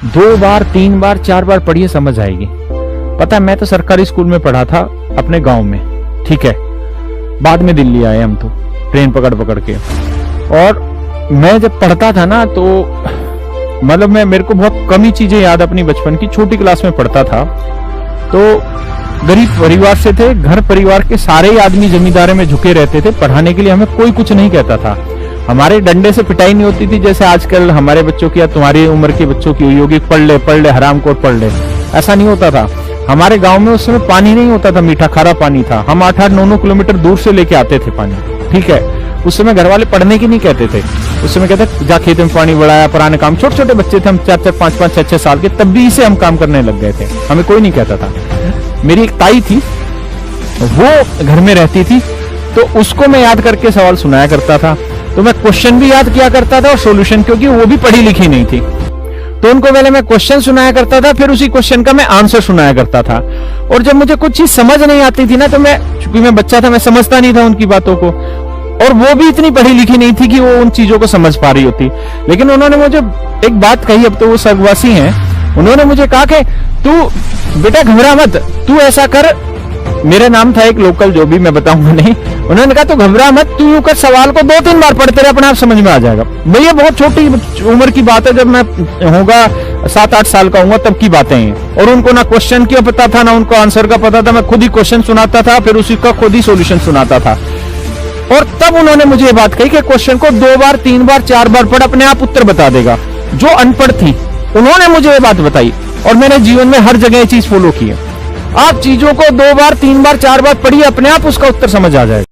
2 बार 3 बार 4 बार पढ़िए समझ आएगी। पता है, मैं तो सरकारी स्कूल में पढ़ा था अपने गांव में, ठीक है। बाद में दिल्ली आए हम तो ट्रेन पकड़ पकड़ के। और मैं जब पढ़ता था ना तो मतलब मेरे को बहुत कम ही चीजें याद अपनी बचपन की। छोटी क्लास में पढ़ता था तो गरीब परिवार से थे, घर परिवार के सारे ही आदमी जमींदारी में झुके रहते थे, पढ़ाने के लिए हमें कोई कुछ नहीं कहता था। हमारे डंडे से पिटाई नहीं होती थी जैसे आजकल हमारे बच्चों की या तुम्हारी उम्र के बच्चों की हुई होगी, पढ़ ले हरामखोर पढ़ ले, ऐसा नहीं होता था। हमारे गांव में उस समय पानी नहीं होता था, मीठा खारा पानी था। हम 8-8 9-9 किलोमीटर दूर से लेके आते थे पानी, ठीक है। उस समय घर वाले पढ़ने की नहीं कहते थे, उस समय कहते जा खेत में पानी बढ़ाया, पुराने काम। छोटे छोटे बच्चे थे हम, 4-4 5-5 6-6 साल के, तब भी से हम काम करने लग गए थे, हमें कोई नहीं कहता था। मेरी एक ताई थी, वो घर में रहती थी, तो उसको मैं याद करके सवाल सुनाया करता था। तो मैं क्वेश्चन भी याद किया करता था और सॉल्यूशन, क्योंकि वो भी पढ़ी लिखी नहीं थी। तो उनको पहले मैं क्वेश्चन सुनाया करता था, फिर उसी क्वेश्चन का मैं आंसर सुनाया करता था। और जब मुझे कुछ चीज समझ नहीं आती थी ना, तो चूंकि मैं बच्चा था, मैं समझता नहीं था उनकी बातों को, और वो भी इतनी पढ़ी लिखी नहीं थी कि वो उन चीजों को समझ पा रही होती। लेकिन उन्होंने मुझे एक बात कही, अब तो वो स्वर्गवासी हैं, उन्होंने मुझे कहा कि तू बेटा घबरा मत, तू ऐसा कर। मेरा नाम था एक लोकल, जो भी मैं बताऊंगा नहीं। उन्होंने कहा तू घबरा मत, तू यूं कर, सवाल को 2-3 बार पढ़ते रहे, अपने आप समझ में आ जाएगा। भैया बहुत छोटी उम्र की बात है, जब मैं होगा 7-8 साल का हूँ तब की बातें हैं। और उनको ना क्वेश्चन क्यों पता था, ना उनको आंसर का पता था। मैं खुद ही क्वेश्चन सुनाता था, फिर उसी का खुद ही सोल्यूशन सुनाता था। और तब उन्होंने मुझे ये बात कही कि क्वेश्चन को 2 बार 3 बार 4 बार पढ़, अपने आप उत्तर बता देगा। जो अनपढ़ थी उन्होंने मुझे ये बात बताई, और मैंने जीवन में हर जगह ये चीज फॉलो की है। आप चीजों को 2 बार 3 बार 4 बार पढ़िए, अपने आप उसका उत्तर समझ आ जाएगा।